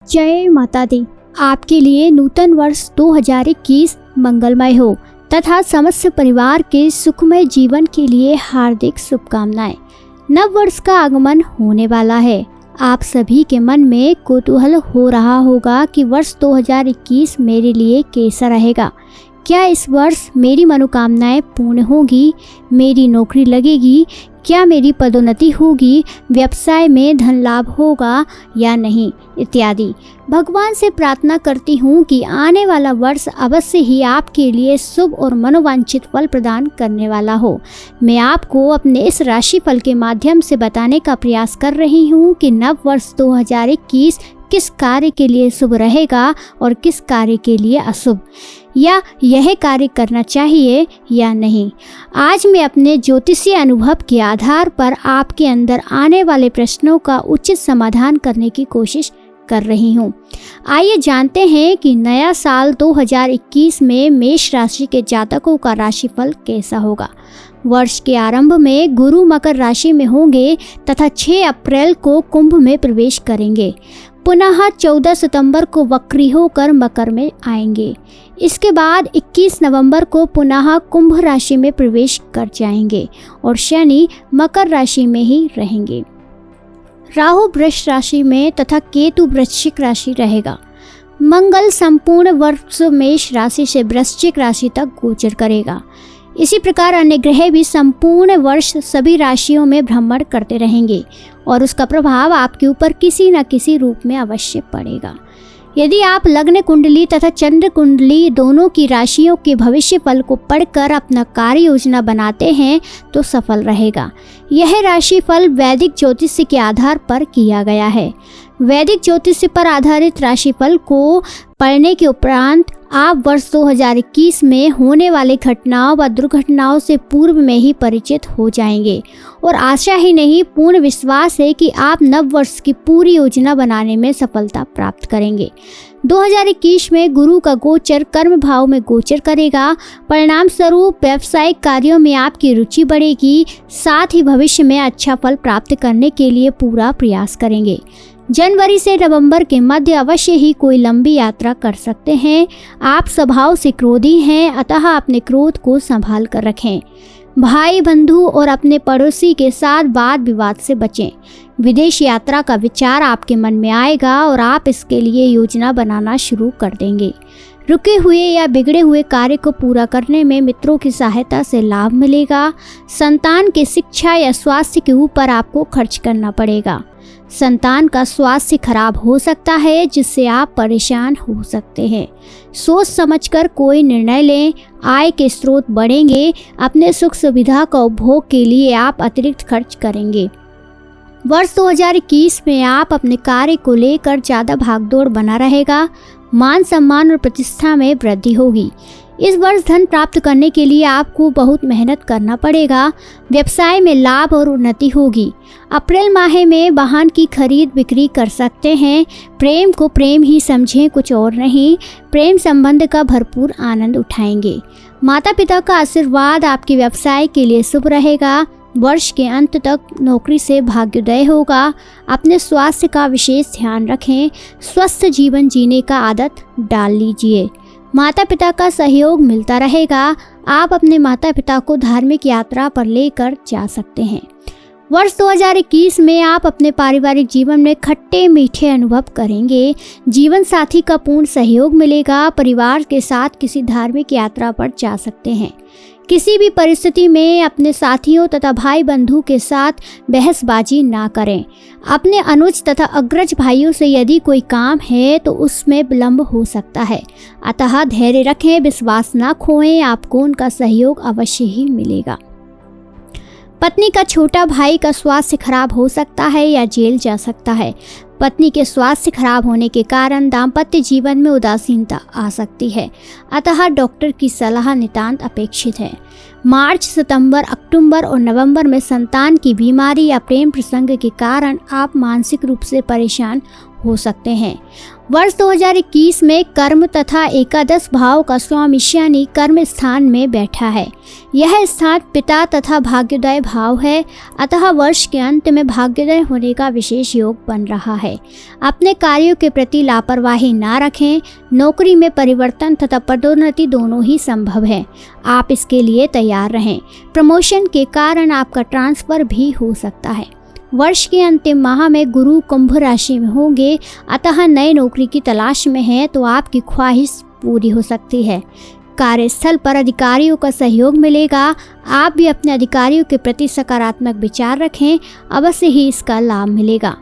जय माता दी। आपके लिए नूतन वर्ष 2021 मंगलमय हो तथा समस्त परिवार के सुखमय जीवन के लिए हार्दिक शुभकामनाएं। नव वर्ष का आगमन होने वाला है। आप सभी के मन में कौतूहल हो रहा होगा कि वर्ष 2021 मेरे लिए कैसा रहेगा। क्या इस वर्ष मेरी मनोकामनाएं पूर्ण होगी, मेरी नौकरी लगेगी, क्या मेरी पदोन्नति होगी, व्यवसाय में धन लाभ होगा या नहीं, इत्यादि। भगवान से प्रार्थना करती हूँ कि आने वाला वर्ष अवश्य ही आपके लिए शुभ और मनोवांछित फल प्रदान करने वाला हो। मैं आपको अपने इस राशिफल के माध्यम से बताने का प्रयास कर रही हूँ कि नव वर्ष 2021 किस कार्य के लिए शुभ रहेगा और किस कार्य के लिए अशुभ, या यह कार्य करना चाहिए या नहीं। आज मैं अपने ज्योतिषीय अनुभव के आधार पर आपके अंदर आने वाले प्रश्नों का उचित समाधान करने की कोशिश कर रही हूँ। आइए जानते हैं कि नया साल 2021 में मेष राशि के जातकों का राशिफल कैसा होगा। वर्ष के आरंभ में गुरु मकर राशि में होंगे तथा 6 अप्रैल को कुंभ में प्रवेश करेंगे। पुनः 14 सितंबर को वक्री होकर मकर में आएंगे। इसके बाद 21 नवंबर को पुनः कुंभ राशि में प्रवेश कर जाएंगे और शनि मकर राशि में ही रहेंगे। राहु वृष राशि में तथा केतु वृश्चिक राशि रहेगा। मंगल संपूर्ण वर्ष मेष राशि से वृश्चिक राशि तक गोचर करेगा। इसी प्रकार अन्य ग्रह भी संपूर्ण वर्ष सभी राशियों में भ्रमण करते रहेंगे और उसका प्रभाव आपके ऊपर किसी न किसी रूप में अवश्य पड़ेगा। यदि आप लग्न कुंडली तथा चंद्र कुंडली दोनों की राशियों के भविष्य फल को पढ़कर अपना कार्य योजना बनाते हैं तो सफल रहेगा। यह राशि फल वैदिक ज्योतिष के आधार पर किया गया है। वैदिक ज्योतिष पर आधारित राशिफल को पढ़ने के उपरांत आप वर्ष 2021 में होने वाली घटनाओं व दुर्घटनाओं से पूर्व में ही परिचित हो जाएंगे और आशा ही नहीं पूर्ण विश्वास है कि आप नव वर्ष की पूरी योजना बनाने में सफलता प्राप्त करेंगे। 2021 में गुरु का गोचर कर्म भाव में गोचर करेगा। परिणाम स्वरूप व्यावसायिक कार्यों में आपकी रुचि बढ़ेगी, साथ ही भविष्य में अच्छा फल प्राप्त करने के लिए पूरा प्रयास करेंगे। जनवरी से नवंबर के मध्य अवश्य ही कोई लंबी यात्रा कर सकते हैं। आप स्वभाव से क्रोधी हैं, अतः अपने क्रोध को संभाल कर रखें। भाई बंधु और अपने पड़ोसी के साथ वाद विवाद से बचें। विदेश यात्रा का विचार आपके मन में आएगा और आप इसके लिए योजना बनाना शुरू कर देंगे। रुके हुए या बिगड़े हुए कार्य को पूरा करने में मित्रों की सहायता से लाभ मिलेगा। संतान की शिक्षा या स्वास्थ्य के ऊपर आपको खर्च करना पड़ेगा। संतान का स्वास्थ्य खराब हो सकता है जिससे आप परेशान हो सकते हैं। सोच समझकर कोई निर्णय लें। आय के स्रोत बढ़ेंगे। अपने सुख सुविधा का उपभोग के लिए आप अतिरिक्त खर्च करेंगे। वर्ष 2021 में आप अपने कार्य को लेकर ज़्यादा भागदौड़ बना रहेगा। मान सम्मान और प्रतिष्ठा में वृद्धि होगी। इस वर्ष धन प्राप्त करने के लिए आपको बहुत मेहनत करना पड़ेगा। व्यवसाय में लाभ और उन्नति होगी। अप्रैल माह में वाहन की खरीद बिक्री कर सकते हैं। प्रेम को प्रेम ही समझें, कुछ और नहीं। प्रेम संबंध का भरपूर आनंद उठाएंगे। माता पिता का आशीर्वाद आपके व्यवसाय के लिए शुभ रहेगा। वर्ष के अंत तक नौकरी से भाग्योदय होगा। अपने स्वास्थ्य का विशेष ध्यान रखें। स्वस्थ जीवन जीने का आदत डाल लीजिए। माता पिता का सहयोग मिलता रहेगा। आप अपने माता पिता को धार्मिक यात्रा पर लेकर जा सकते हैं। वर्ष 2021 में आप अपने पारिवारिक जीवन में खट्टे मीठे अनुभव करेंगे। जीवन साथी का पूर्ण सहयोग मिलेगा। परिवार के साथ किसी धार्मिक यात्रा पर जा सकते हैं। किसी भी परिस्थिति में अपने साथियों तथा भाई बंधु के साथ बहसबाजी ना करें। अपने अनुज तथा अग्रज भाइयों से यदि कोई काम है तो उसमें विलंब हो सकता है, अतः धैर्य रखें, विश्वास ना खोएं। आपको उनका सहयोग अवश्य ही मिलेगा। पत्नी का छोटा भाई का स्वास्थ्य खराब हो सकता है या जेल जा सकता है। पत्नी के स्वास्थ्य खराब होने के कारण दाम्पत्य जीवन में उदासीनता आ सकती है, अतः डॉक्टर की सलाह नितांत अपेक्षित है। मार्च, सितंबर, अक्टूबर और नवंबर में संतान की बीमारी या प्रेम प्रसंग के कारण आप मानसिक रूप से परेशान हो सकते हैं। वर्ष 2021 में कर्म तथा एकादश भाव का स्वामी शनि कर्म स्थान में बैठा है। यह स्थान पिता तथा भाग्योदय भाव है, अतः वर्ष के अंत में भाग्योदय होने का विशेष योग बन रहा है। अपने कार्यों के प्रति लापरवाही ना रखें। नौकरी में परिवर्तन तथा पदोन्नति दोनों ही संभव है, आप इसके लिए तैयार रहें। प्रमोशन के कारण आपका ट्रांसफर भी हो सकता है। वर्ष के अंतिम माह में गुरु कुंभ राशि में होंगे, अतः नई नौकरी की तलाश में हैं तो आपकी ख्वाहिश पूरी हो सकती है। कार्यस्थल पर अधिकारियों का सहयोग मिलेगा। आप भी अपने अधिकारियों के प्रति सकारात्मक विचार रखें, अवश्य ही इसका लाभ मिलेगा।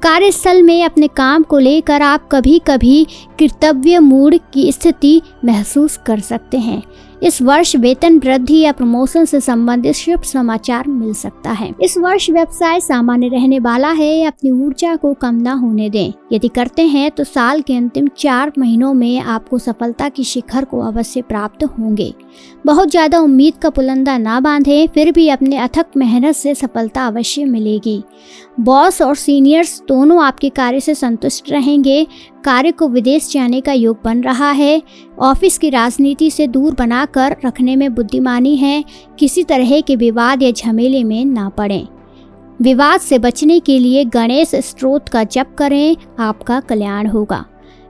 कार्यस्थल में अपने काम को लेकर आप कभी कभी कर्तव्य मूड की स्थिति महसूस कर सकते हैं। इस वर्ष वेतन वृद्धि या प्रमोशन से संबंधित शुभ समाचार मिल सकता है। इस वर्ष व्यवसाय सामान्य रहने वाला है, अपनी ऊर्जा को कम न होने दें। यदि करते हैं तो साल के अंतिम 4 महीनों में आपको सफलता की शिखर को अवश्य प्राप्त होंगे। बहुत ज्यादा उम्मीद का पुलंदा ना बांधें, फिर भी अपने अथक मेहनत से सफलता अवश्य मिलेगी। बॉस और सीनियर्स दोनों आपके कार्य से संतुष्ट रहेंगे। कार्य को विदेश जाने का योग बन रहा है। ऑफिस की राजनीति से दूर बनाकर रखने में बुद्धिमानी है। किसी तरह के विवाद या झमेले में ना पड़ें। विवाद से बचने के लिए गणेश स्तोत्र का जप करें, आपका कल्याण होगा।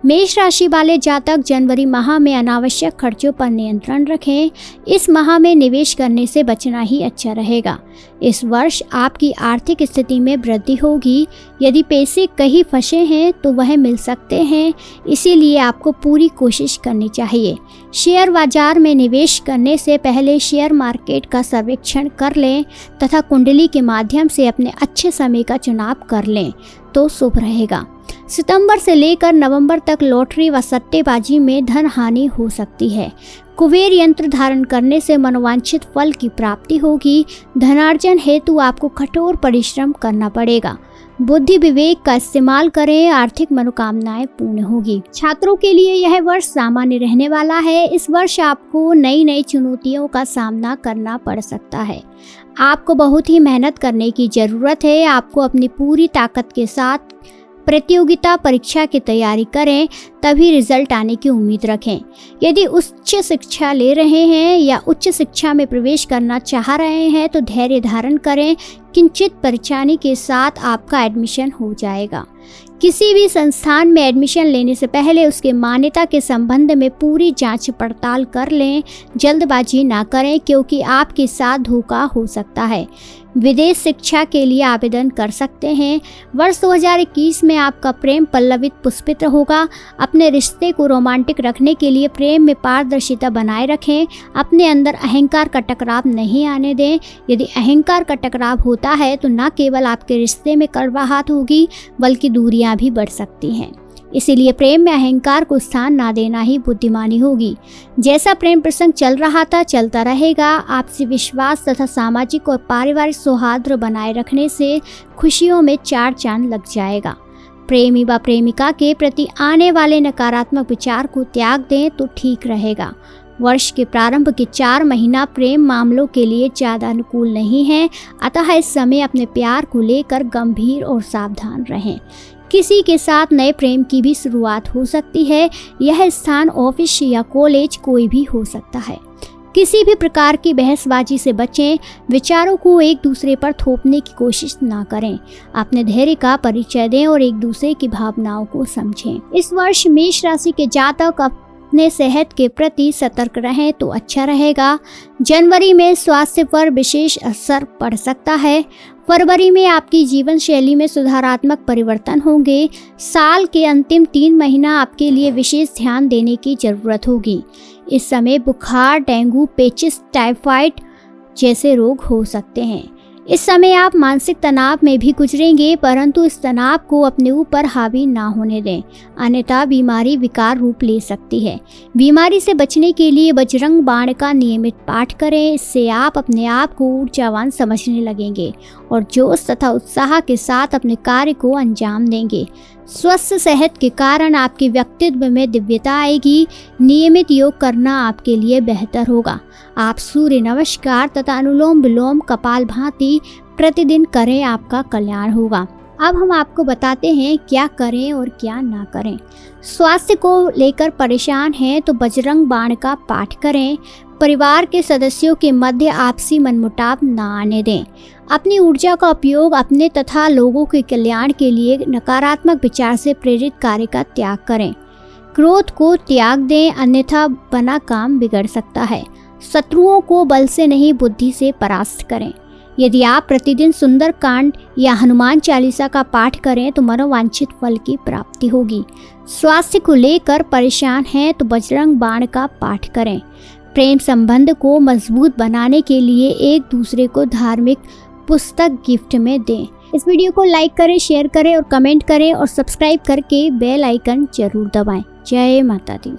मेष राशि वाले जातक जनवरी माह में अनावश्यक खर्चों पर नियंत्रण रखें। इस माह में निवेश करने से बचना ही अच्छा रहेगा। इस वर्ष आपकी आर्थिक स्थिति में वृद्धि होगी। यदि पैसे कहीं फंसे हैं तो वह मिल सकते हैं, इसीलिए आपको पूरी कोशिश करनी चाहिए। शेयर बाजार में निवेश करने से पहले शेयर मार्केट का सर्वेक्षण कर लें तथा कुंडली के माध्यम से अपने अच्छे समय का चुनाव कर लें तो शुभ रहेगा। सितंबर से लेकर नवंबर तक लॉटरी व सट्टेबाजी में धन हानि हो सकती है। कुबेर यंत्र धारण करने से मनोवांछित फल की प्राप्ति होगी। धनार्जन हेतु आपको कठोर परिश्रम करना पड़ेगा। बुद्धि विवेक का इस्तेमाल करें, आर्थिक मनोकामनाएं पूर्ण होगी। छात्रों के लिए यह वर्ष सामान्य रहने वाला है। इस वर्ष आपको नई नई चुनौतियों का सामना करना पड़ सकता है। आपको बहुत ही मेहनत करने की जरूरत है। आपको अपनी पूरी ताकत के साथ प्रतियोगिता परीक्षा की तैयारी करें, तभी रिजल्ट आने की उम्मीद रखें। यदि उच्च शिक्षा ले रहे हैं या उच्च शिक्षा में प्रवेश करना चाह रहे हैं तो धैर्य धारण करें। किंचित परेशानी के साथ आपका एडमिशन हो जाएगा। किसी भी संस्थान में एडमिशन लेने से पहले उसके मान्यता के संबंध में पूरी जांच पड़ताल कर लें। जल्दबाजी ना करें क्योंकि आपके साथ धोखा हो सकता है। विदेश शिक्षा के लिए आवेदन कर सकते हैं। वर्ष 2021 में आपका प्रेम पल्लवित पुष्पित होगा। अपने रिश्ते को रोमांटिक रखने के लिए प्रेम में पारदर्शिता बनाए रखें। अपने अंदर अहंकार का टकराव नहीं आने दें। यदि अहंकार का टकराव होता है तो न केवल आपके रिश्ते में कड़वाहट होगी बल्कि दूरियां भी बढ़ सकती हैं। इसीलिए प्रेम में अहंकार को स्थान ना देना ही बुद्धिमानी होगी। जैसा प्रेम प्रसंग चल रहा था चलता रहेगा। आपसी विश्वास तथा सामाजिक और पारिवारिक सौहार्द बनाए रखने से खुशियों में 4 चांद लग जाएगा। प्रेमी व प्रेमिका के प्रति आने वाले नकारात्मक विचार को त्याग दें तो ठीक रहेगा। वर्ष के प्रारंभ के 4 महीना प्रेम मामलों के लिए ज़्यादा अनुकूल नहीं है, अतः इस समय अपने प्यार को लेकर गंभीर और सावधान रहें। किसी के साथ नए प्रेम की भी शुरुआत हो सकती है। यह स्थान ऑफिस या कॉलेज कोई भी हो सकता है। किसी भी प्रकार की बहसबाजी से बचें। विचारों को एक दूसरे पर थोपने की कोशिश ना करें। अपने धैर्य का परिचय दें और एक दूसरे की भावनाओं को समझें। इस वर्ष मेष राशि के जातक अपने सेहत के प्रति सतर्क रहें तो अच्छा रहेगा। जनवरी में स्वास्थ्य पर विशेष असर पड़ सकता है। फरवरी में आपकी जीवन शैली में सुधारात्मक परिवर्तन होंगे। साल के अंतिम 3 महीना आपके लिए विशेष ध्यान देने की जरूरत होगी। इस समय बुखार, डेंगू, पेचिस, टाइफाइड जैसे रोग हो सकते हैं। इस समय आप मानसिक तनाव में भी गुजरेंगे, परंतु इस तनाव को अपने ऊपर हावी ना होने दें, अन्यथा बीमारी विकार रूप ले सकती है। बीमारी से बचने के लिए बजरंग बाण का नियमित पाठ करें। इससे आप अपने आप को ऊर्जावान समझने लगेंगे और जोश तथा उत्साह के साथ अपने कार्य को अंजाम देंगे। स्वस्थ सेहत के कारण आपके व्यक्तित्व में दिव्यता आएगी। नियमित योग करना आपके लिए बेहतर होगा। आप सूर्य नमस्कार तथा अनुलोम विलोम कपालभाति प्रतिदिन करें, आपका कल्याण होगा। अब हम आपको बताते हैं क्या करें और क्या ना करें। स्वास्थ्य को लेकर परेशान हैं तो बजरंग बाण का पाठ करें। परिवार के सदस्यों के मध्य आपसी मनमुटाव ना आने दें। अपनी ऊर्जा का उपयोग अपने तथा लोगों के कल्याण के लिए नकारात्मक विचार से प्रेरित कार्य का त्याग करें। क्रोध को त्याग दें, अन्यथा बना काम बिगड़ सकता है। शत्रुओं को बल से नहीं बुद्धि से परास्त करें। यदि आप प्रतिदिन सुंदरकांड या हनुमान चालीसा का पाठ करें तो मनोवांछित फल की प्राप्ति होगी। स्वास्थ्य को लेकर परेशान हैं तो बजरंग बाण का पाठ करें। प्रेम संबंध को मजबूत बनाने के लिए एक दूसरे को धार्मिक पुस्तक गिफ्ट में दें। इस वीडियो को लाइक करें, शेयर करें और कमेंट करें और सब्सक्राइब करके बेल आइकन जरूर दबाएं। जय माता दी।